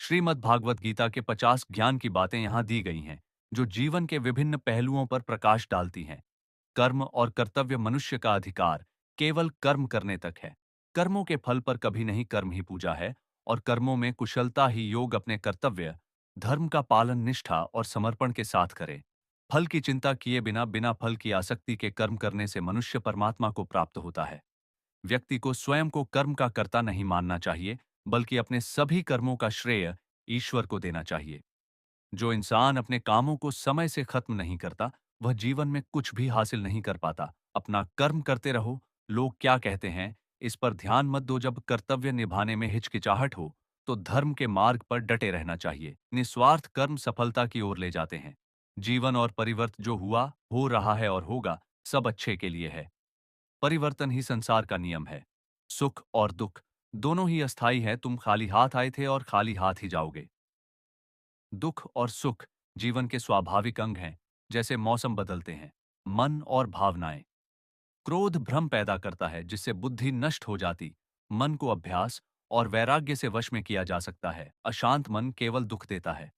श्रीमद् भागवत गीता के 50 ज्ञान की बातें यहाँ दी गई हैं, जो जीवन के विभिन्न पहलुओं पर प्रकाश डालती हैं। कर्म और कर्तव्य मनुष्य का अधिकार केवल कर्म करने तक है। कर्मों के फल पर कभी नहीं, कर्म ही पूजा है। और कर्मों में कुशलता ही योग अपने कर्तव्य, धर्म का पालन निष्ठा और समर्पण के साथ करे। फल की चिंता किए बिना बिना फल की आसक्ति के कर्म करने से मनुष्य परमात्मा को प्राप्त होता है। व्यक्ति को स्वयं को कर्म का कर्ता नहीं मानना चाहिए, बल्कि अपने सभी कर्मों का श्रेय ईश्वर को देना चाहिए। जो इंसान अपने कामों को समय से खत्म नहीं करता, वह जीवन में कुछ भी हासिल नहीं कर पाता। अपना कर्म करते रहो, लोग क्या कहते हैं, इस पर ध्यान मत दो। जब कर्तव्य निभाने में हिचकिचाहट हो, तो धर्म के मार्ग पर डटे रहना चाहिए। निस्वार्थ कर्म सफलता की ओर ले जाते हैं। जीवन और परिवर्तन जो हुआ, हो रहा है और होगा, सब अच्छे के लिए है। परिवर्तन ही संसार का नियम है। सुख और दुख दोनों ही अस्थायी है। तुम खाली हाथ आए थे और खाली हाथ ही जाओगे। दुख और सुख जीवन के स्वाभाविक अंग हैं, जैसे मौसम बदलते हैं। मन और भावनाएं। क्रोध भ्रम पैदा करता है, जिससे बुद्धि नष्ट हो जाती। मन को अभ्यास और वैराग्य से वश में किया जा सकता है। अशांत मन केवल दुख देता है।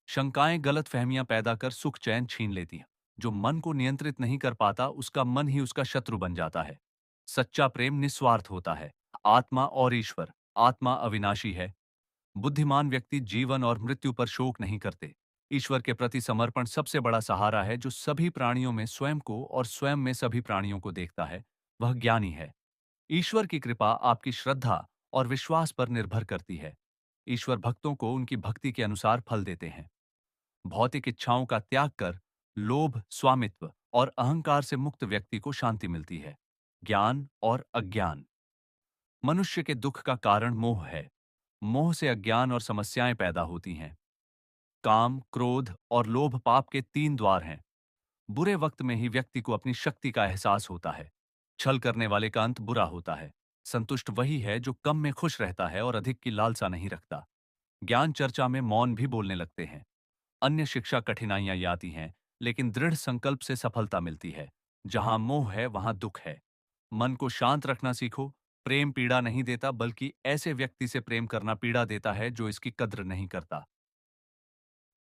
शंकाएं गलत फहमियां पैदा कर सुख चैन छीन लेती हैं। जो मन को नियंत्रित नहीं कर पाता, उसका मन ही उसका शत्रु बन जाता है। सच्चा प्रेम निस्वार्थ होता है। आत्मा और ईश्वर। आत्मा अविनाशी है। बुद्धिमान व्यक्ति जीवन और मृत्यु पर शोक नहीं करते। ईश्वर के प्रति समर्पण सबसे बड़ा सहारा है। जो सभी प्राणियों में स्वयं को और स्वयं में सभी प्राणियों को देखता है, वह ज्ञानी है। ईश्वर की कृपा आपकी श्रद्धा और विश्वास पर निर्भर करती है। ईश्वर भक्तों को उनकी भक्ति के अनुसार फल देते हैं। भौतिक इच्छाओं का त्याग कर लोभ, स्वामित्व और अहंकार से मुक्त व्यक्ति को शांति मिलती है। ज्ञान और अज्ञान। मनुष्य के दुख का कारण मोह है। मोह से अज्ञान और समस्याएं पैदा होती हैं। काम, क्रोध और लोभ पाप के तीन द्वार हैं। बुरे वक्त में ही व्यक्ति को अपनी शक्ति का एहसास होता है। छल करने वाले का अंत बुरा होता है। संतुष्ट वही है जो कम में खुश रहता है और अधिक की लालसा नहीं रखता। ज्ञान चर्चा में मौन भी बोलने लगते हैं। अन्य शिक्षा कठिनाइयां आती हैं, लेकिन दृढ़ संकल्प से सफलता मिलती है। जहां मोह है, वहां दुख है। मन को शांत रखना सीखो। प्रेम पीड़ा नहीं देता, बल्कि ऐसे व्यक्ति से प्रेम करना पीड़ा देता है जो इसकी कद्र नहीं करता।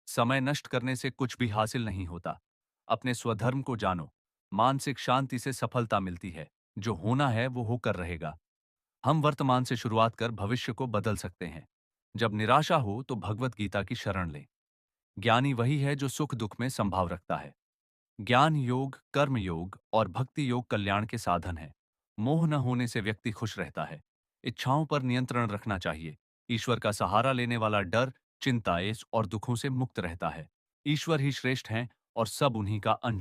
समय नष्ट करने से कुछ भी हासिल नहीं होता। अपने स्वधर्म को जानो। मानसिक शांति से सफलता मिलती है। जो होना है वो होकर रहेगा। हम वर्तमान से शुरुआत कर भविष्य को बदल सकते हैं। जब निराशा हो तो भगवत गीता की शरण लें। ज्ञानी वही है जो सुख दुख में संभाव रखता है। ज्ञान योग, कर्म योग और भक्ति योग कल्याण के साधन है। मोह न होने से व्यक्ति खुश रहता है। इच्छाओं पर नियंत्रण रखना चाहिए। ईश्वर का सहारा लेने वाला डर, चिंता, एस और दुखों से मुक्त रहता है। ईश्वर ही श्रेष्ठ हैं और सब उन्हीं का अंश